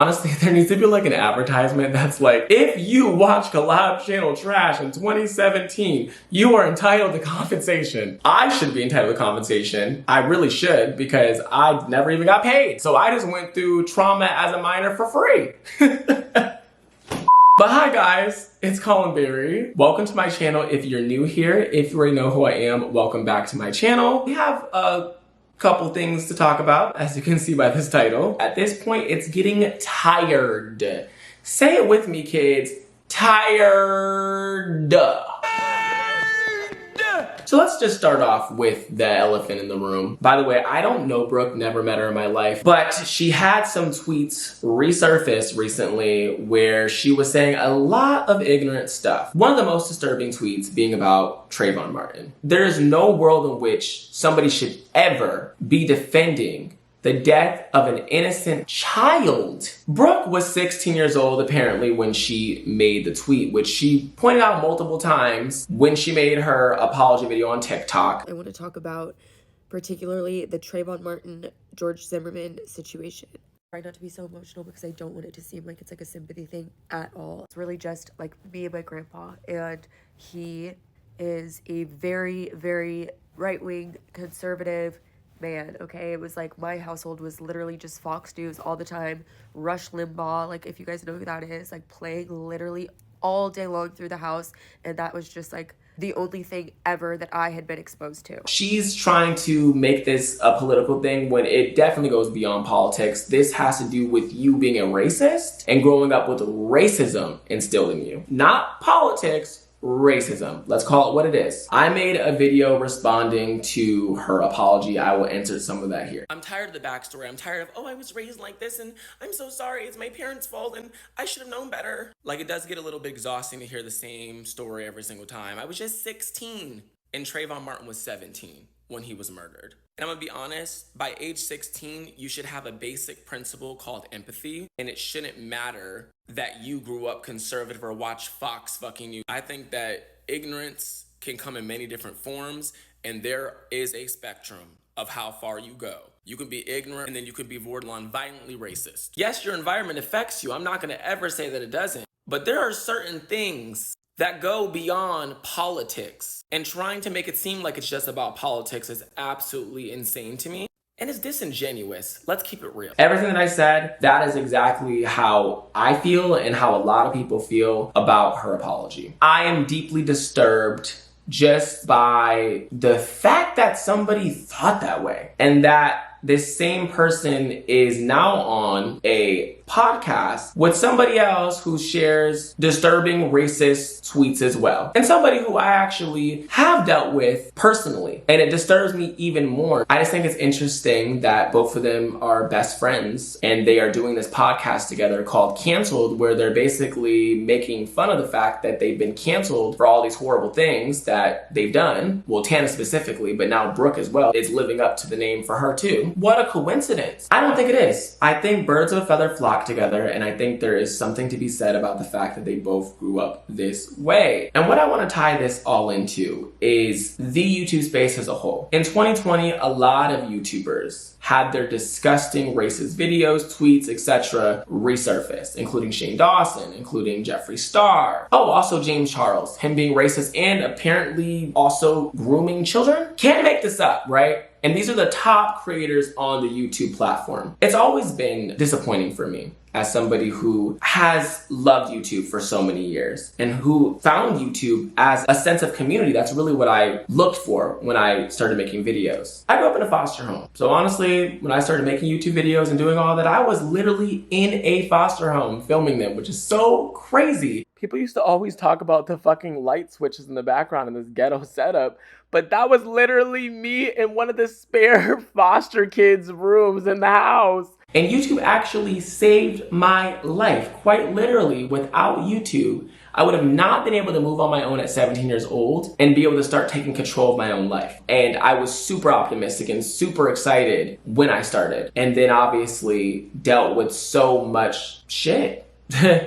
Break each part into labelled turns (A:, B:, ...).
A: Honestly, there needs to be like an advertisement that's like, if you watch collab channel trash in 2017, you are entitled to compensation. I should be entitled to compensation. I really should, because I never even got paid. So I just went through trauma as a minor for free. But hi guys, it's Colin Berry. Welcome to my channel if you're new here. If you already know who I am, welcome back to my channel. We have a couple things to talk about, as you can see by this title. At this point, it's getting tired. Say it with me, kids. Tired. So let's just start off with the elephant in the room. By the way, I don't know Brooke, never met her in my life, but she had some tweets resurface recently where she was saying a lot of ignorant stuff. One of the most disturbing tweets being about Trayvon Martin. There is no world in which somebody should ever be defending the death of an innocent child. Brooke was 16 years old apparently when she made the tweet, which she pointed out multiple times when she made her apology video on TikTok.
B: I want to talk about particularly the Trayvon Martin, George Zimmerman situation. Try not to be so emotional because I don't want it to seem like it's like a sympathy thing at all. It's really just like me and my grandpa, and he is a very, very right-wing conservative man, okay? It was like my household was literally just Fox News all the time. Rush Limbaugh, like if you guys know who that is, like playing literally all day long through the house. And that was just like the only thing ever that I had been exposed to.
A: She's trying to make this a political thing when it definitely goes beyond politics. This has to do with you being a racist and growing up with racism instilled in you. Not politics, racism. Let's call it what it is. I made a video responding to her apology. I will insert some of that here. I'm tired of the backstory. I'm tired of, oh, I was raised like this and I'm so sorry. It's my parents' fault and I should have known better. Like, it does get a little bit exhausting to hear the same story every single time. I was just 16 and Trayvon Martin was 17 when he was murdered. And I'm gonna be honest, by age 16, you should have a basic principle called empathy, and it shouldn't matter that you grew up conservative or watch Fox fucking you. I think that ignorance can come in many different forms, and there is a spectrum of how far you go. You can be ignorant, and then you can be borderline violently racist. Yes, your environment affects you. I'm not gonna ever say that it doesn't, but there are certain things that go beyond politics, and trying to make it seem like it's just about politics is absolutely insane to me. And it's disingenuous. Let's keep it real. Everything that I said, that is exactly how I feel and how a lot of people feel about her apology. I am deeply disturbed just by the fact that somebody thought that way, and that this same person is now on a podcast with somebody else who shares disturbing racist tweets as well. And somebody who I actually have dealt with personally. And it disturbs me even more. I just think it's interesting that both of them are best friends and they are doing this podcast together called Canceled, where they're basically making fun of the fact that they've been canceled for all these horrible things that they've done. Well, Tana specifically, but now Brooke as well is living up to the name for her too. What a coincidence. I don't think it is. I think birds of a feather flock together, and I think there is something to be said about the fact that they both grew up this way. And what I want to tie this all into is the YouTube space as a whole. In 2020, a lot of YouTubers had their disgusting racist videos, tweets, etc. resurfaced, including Shane Dawson, including Jeffree Star. Oh, also James Charles, him being racist and apparently also grooming children. Can't make this up, right? And these are the top creators on the YouTube platform. It's always been disappointing for me as somebody who has loved YouTube for so many years and who found YouTube as a sense of community. That's really what I looked for when I started making videos. I grew up in a foster home. So honestly, when I started making YouTube videos and doing all that, I was literally in a foster home filming them, which is so crazy. People used to always talk about the fucking light switches in the background in this ghetto setup, but that was literally me in one of the spare foster kids' rooms in the house. And YouTube actually saved my life, quite literally. Without YouTube, I would have not been able to move on my own at 17 years old and be able to start taking control of my own life. And I was super optimistic and super excited when I started. And then obviously dealt with so much shit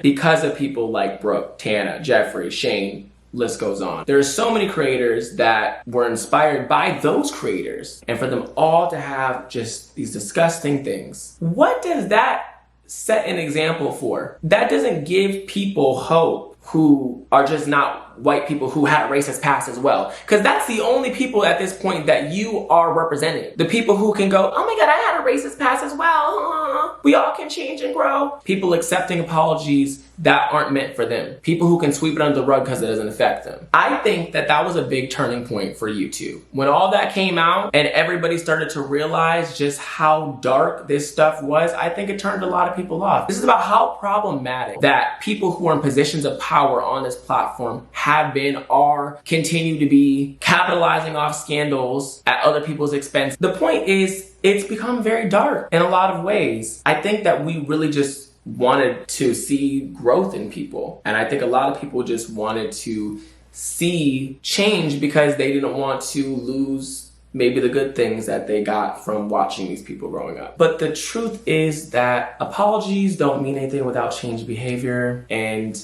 A: because of people like Brooke, Tana, Jeffree, Shane, list goes on. There are so many creators that were inspired by those creators, and for them all to have just these disgusting things. What does that set an example for. That doesn't give people hope who are just not white people who had a racist past as well. Because that's the only people at this point that you are representing. The people who can go, oh my God, I had a racist past as well. We all can change and grow. People accepting apologies that aren't meant for them. People who can sweep it under the rug because it doesn't affect them. I think that that was a big turning point for YouTube. When all that came out and everybody started to realize just how dark this stuff was, I think it turned a lot of people off. This is about how problematic that people who are in positions of power on this platform have been, are, continue to be, capitalizing off scandals at other people's expense. The point is, it's become very dark in a lot of ways. I think that we really just wanted to see growth in people. And I think a lot of people just wanted to see change because they didn't want to lose maybe the good things that they got from watching these people growing up. But the truth is that apologies don't mean anything without changed behavior, and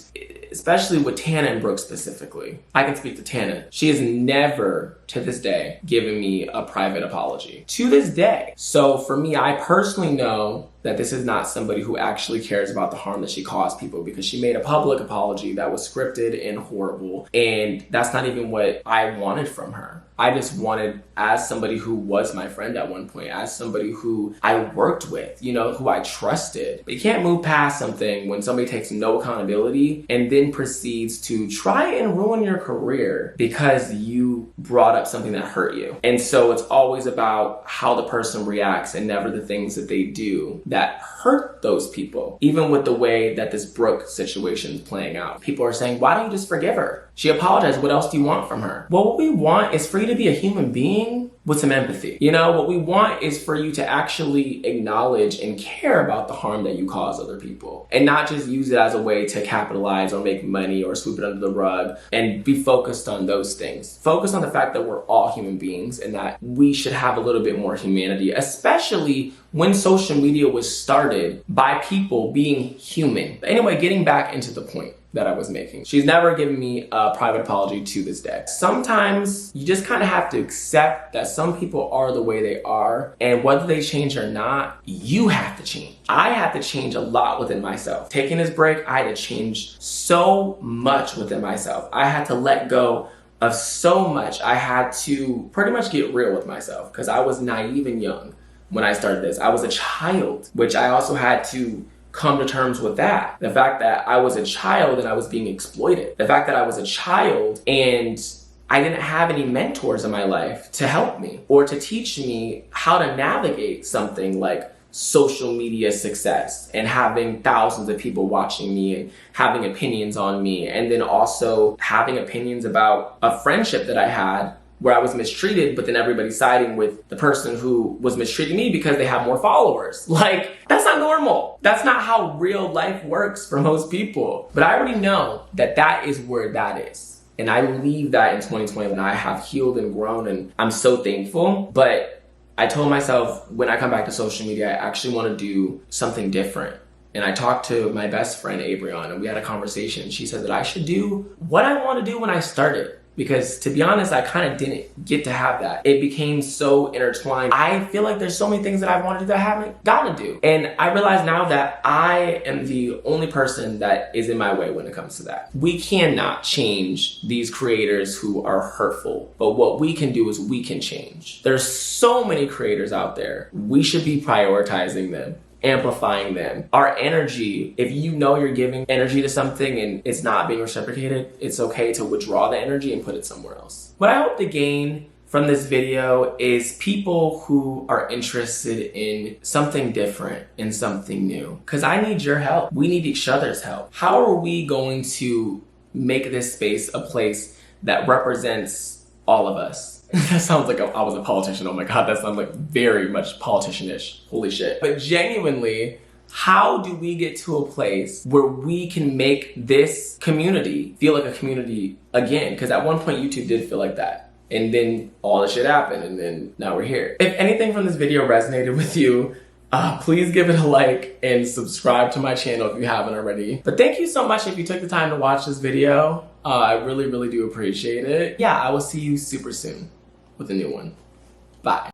A: especially with Tana and Brooke specifically. I can speak to Tana. She has never, to this day, given me a private apology. To this day. So for me, I personally know that this is not somebody who actually cares about the harm that she caused people, because she made a public apology that was scripted and horrible. And that's not even what I wanted from her. I just wanted, as somebody who was my friend at one point, as somebody who I worked with, you know, who I trusted. But you can't move past something when somebody takes no accountability and then proceeds to try and ruin your career because you brought up something that hurt you. And so it's always about how the person reacts and never the things that they do that hurt those people. Even with the way that this Brooke situation is playing out. People are saying, why don't you just forgive her? She apologized. What else do you want from her? Well, what we want is for you to be a human being with some empathy. You know, what we want is for you to actually acknowledge and care about the harm that you cause other people, and not just use it as a way to capitalize or make money or sweep it under the rug and be focused on those things. Focus on the fact that we're all human beings and that we should have a little bit more humanity, especially when social media was started by people being human. Anyway, getting back into the point that I was making. She's never given me a private apology to this day. Sometimes you just kind of have to accept that some people are the way they are, and whether they change or not, you have to change. I had to change a lot within myself. Taking this break, I had to change so much within myself. I had to let go of so much. I had to pretty much get real with myself because I was naive and young when I started this. I was a child, which I also had to come to terms with that. The fact that I was a child and I was being exploited. The fact that I was a child and I didn't have any mentors in my life to help me or to teach me how to navigate something like social media success and having thousands of people watching me and having opinions on me, and then also having opinions about a friendship that I had where I was mistreated, but then everybody siding with the person who was mistreating me because they have more followers. Like, that's not normal. That's not how real life works for most people. But I already know that that is where that is. And I leave that in 2020 when I have healed and grown, and I'm so thankful. But I told myself when I come back to social media, I actually want to do something different. And I talked to my best friend, Abrion, and we had a conversation. She said that I should do what I want to do when I started. Because to be honest, I kind of didn't get to have that. It became so intertwined. I feel like there's so many things that I want to do that I haven't gotten to do. And I realize now that I am the only person that is in my way when it comes to that. We cannot change these creators who are hurtful, but what we can do is we can change. There's so many creators out there. We should be prioritizing them, amplifying them. Our energy, if you know you're giving energy to something and it's not being reciprocated, it's okay to withdraw the energy and put it somewhere else. What I hope to gain from this video is people who are interested in something different and something new. Because I need your help. We need each other's help. How are we going to make this space a place that represents all of us? That sounds like I was a politician. Oh my God, that sounds like very much politician-ish. Holy shit. But genuinely, how do we get to a place where we can make this community feel like a community again? Because at one point, YouTube did feel like that. And then all this shit happened, and then now we're here. If anything from this video resonated with you, please give it a like and subscribe to my channel if you haven't already. But thank you so much if you took the time to watch this video. I really, really do appreciate it. Yeah, I will see you super soon with a new one. Bye.